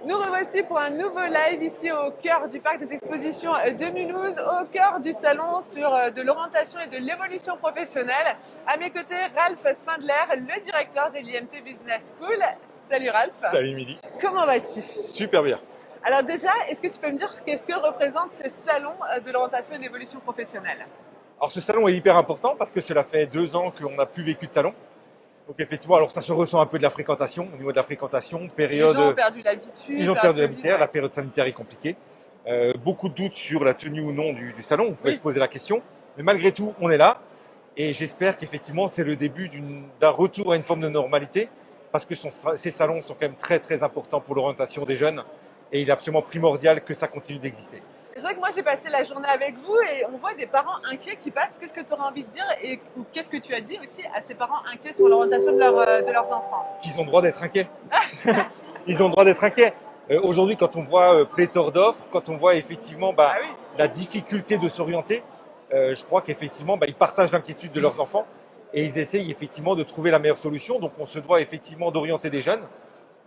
Nous revoici pour un nouveau live ici au cœur du parc des expositions de Mulhouse, au cœur du salon sur de l'orientation et de l'évolution professionnelle. À mes côtés, Ralph Spindler, le directeur de l'IMT Business School. Salut Ralph. Salut Émilie. Comment vas-tu? Super bien. Alors déjà, est-ce que tu peux me dire qu'est-ce que représente ce salon de l'orientation et de l'évolution professionnelle? Alors ce salon est hyper important parce que cela fait 2 ans qu'on n'a plus vécu de salon. Donc effectivement, alors ça se ressent un peu de la fréquentation, au niveau de la fréquentation, période. Les gens ont perdu l'habitude. Ils ont perdu l'habitude, la période sanitaire est compliquée. Beaucoup de doutes sur la tenue ou non du salon, on pouvait se poser la question. Mais malgré tout, on est là. Et j'espère qu'effectivement, c'est le début d'un retour à une forme de normalité. Parce que ces salons sont quand même très très importants pour l'orientation des jeunes. Et il est absolument primordial que ça continue d'exister. C'est vrai que moi j'ai passé la journée avec vous et on voit des parents inquiets qui passent. Qu'est-ce que tu aurais envie de dire et qu'est-ce que tu as dit aussi à ces parents inquiets sur l'orientation de leurs enfants? Qu'ils ont le droit d'être inquiets. Ils ont le droit d'être inquiets. Aujourd'hui, quand on voit pléthore d'offres, quand on voit effectivement oui. la difficulté de s'orienter, je crois qu'effectivement, ils partagent l'inquiétude de leurs enfants et ils essayent effectivement de trouver la meilleure solution. Donc on se doit effectivement d'orienter des jeunes,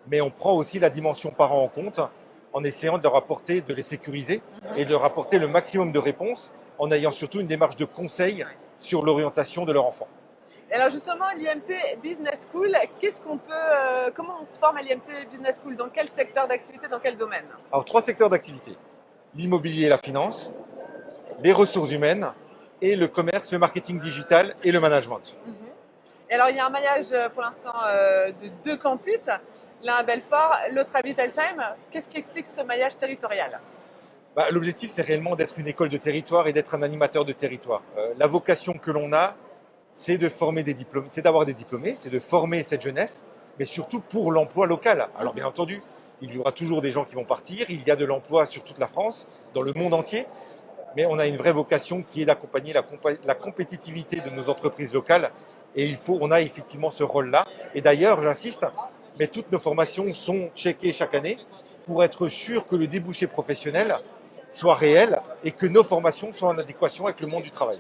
mais on prend aussi la dimension parent en compte en essayant de leur apporter, de les sécuriser et de leur apporter le maximum de réponses en ayant surtout une démarche de conseil sur l'orientation de leur enfant. Et alors justement, l'IMT Business School, comment on se forme à l'IMT Business School? Dans quel secteur d'activité, dans quel domaine? Alors 3 secteurs d'activité, l'immobilier et la finance, les ressources humaines et le commerce, le marketing digital et le management. Et alors il y a un maillage pour l'instant de 2 campus, l'un à Belfort, l'autre à Wittelsheim. Qu'est-ce qui explique ce maillage territorial? L'objectif, c'est réellement d'être une école de territoire et d'être un animateur de territoire. La vocation que l'on a, c'est de former des diplômés, c'est d'avoir des diplômés, c'est de former cette jeunesse, mais surtout pour l'emploi local. Alors bien entendu, il y aura toujours des gens qui vont partir, il y a de l'emploi sur toute la France, dans le monde entier, mais on a une vraie vocation qui est d'accompagner la compétitivité de nos entreprises locales et on a effectivement ce rôle-là. Et d'ailleurs, j'insiste, mais toutes nos formations sont checkées chaque année pour être sûr que le débouché professionnel soit réel et que nos formations soient en adéquation avec le monde du travail.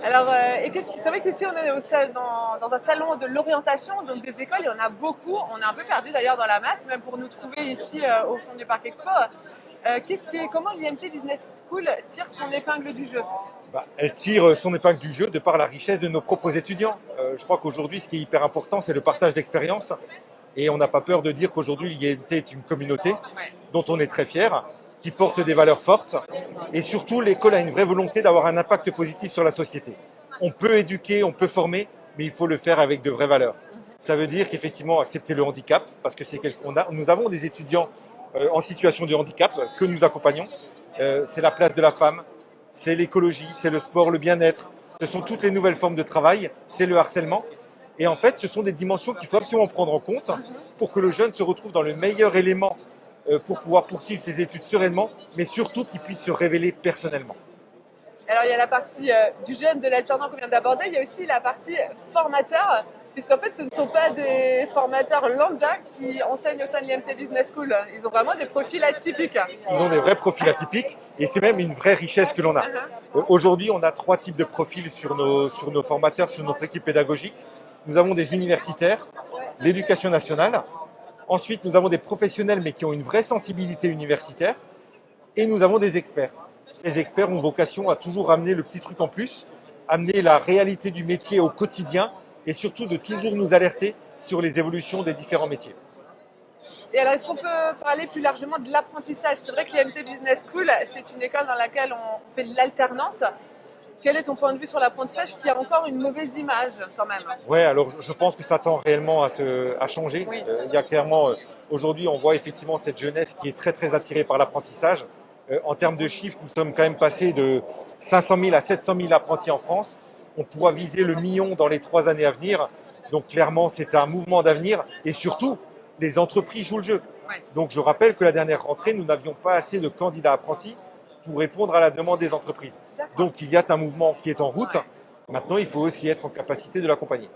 Alors, c'est vrai qu'ici on est dans un salon de l'orientation, donc des écoles, et on a beaucoup. On est un peu perdu d'ailleurs dans la masse, même pour nous trouver ici au fond du Parc Expo. Comment l'IMT Business School tire son épingle du jeu? Elle tire son épingle du jeu de par la richesse de nos propres étudiants. Je crois qu'aujourd'hui, ce qui est hyper important, c'est le partage d'expérience. Et on n'a pas peur de dire qu'aujourd'hui, l'IMT est une communauté dont on est très fier, qui porte des valeurs fortes. Et surtout, l'école a une vraie volonté d'avoir un impact positif sur la société. On peut éduquer, on peut former, mais il faut le faire avec de vraies valeurs. Ça veut dire qu'effectivement, accepter le handicap, parce que nous avons des étudiants en situation de handicap que nous accompagnons. C'est la place de la femme, c'est l'écologie, c'est le sport, le bien-être. Ce sont toutes les nouvelles formes de travail, c'est le harcèlement. Et en fait, ce sont des dimensions qu'il faut absolument prendre en compte pour que le jeune se retrouve dans le meilleur élément pour pouvoir poursuivre ses études sereinement, mais surtout qu'il puisse se révéler personnellement. Alors il y a la partie du jeune, de l'alternant qu'on vient d'aborder, il y a aussi la partie formateur, puisqu'en fait ce ne sont pas des formateurs lambda qui enseignent au sein de l'IMT Business School, ils ont vraiment des profils atypiques. Ils ont des vrais profils atypiques et c'est même une vraie richesse que l'on a. Aujourd'hui, on a 3 types de profils sur nos formateurs, sur notre équipe pédagogique. Nous avons des universitaires, l'éducation nationale. Ensuite, nous avons des professionnels, mais qui ont une vraie sensibilité universitaire. Et nous avons des experts. Ces experts ont vocation à toujours amener le petit truc en plus, amener la réalité du métier au quotidien et surtout de toujours nous alerter sur les évolutions des différents métiers. Et alors, est-ce qu'on peut parler plus largement de l'apprentissage? C'est vrai que l'IMT Business School, c'est une école dans laquelle on fait de l'alternance. Quel est ton point de vue sur l'apprentissage qui a encore une mauvaise image quand même? Ouais, alors je pense que ça tend réellement à changer. Oui. Il y a clairement, aujourd'hui, on voit effectivement cette jeunesse qui est très très attirée par l'apprentissage. En termes de chiffres, nous sommes quand même passés de 500 000 à 700 000 apprentis en France. On pourra viser le million dans les 3 années à venir. Donc clairement, c'est un mouvement d'avenir et surtout, les entreprises jouent le jeu. Ouais. Donc je rappelle que la dernière rentrée, nous n'avions pas assez de candidats apprentis pour répondre à la demande des entreprises. Donc il y a un mouvement qui est en route. Ouais. Maintenant, il faut aussi être en capacité de l'accompagner.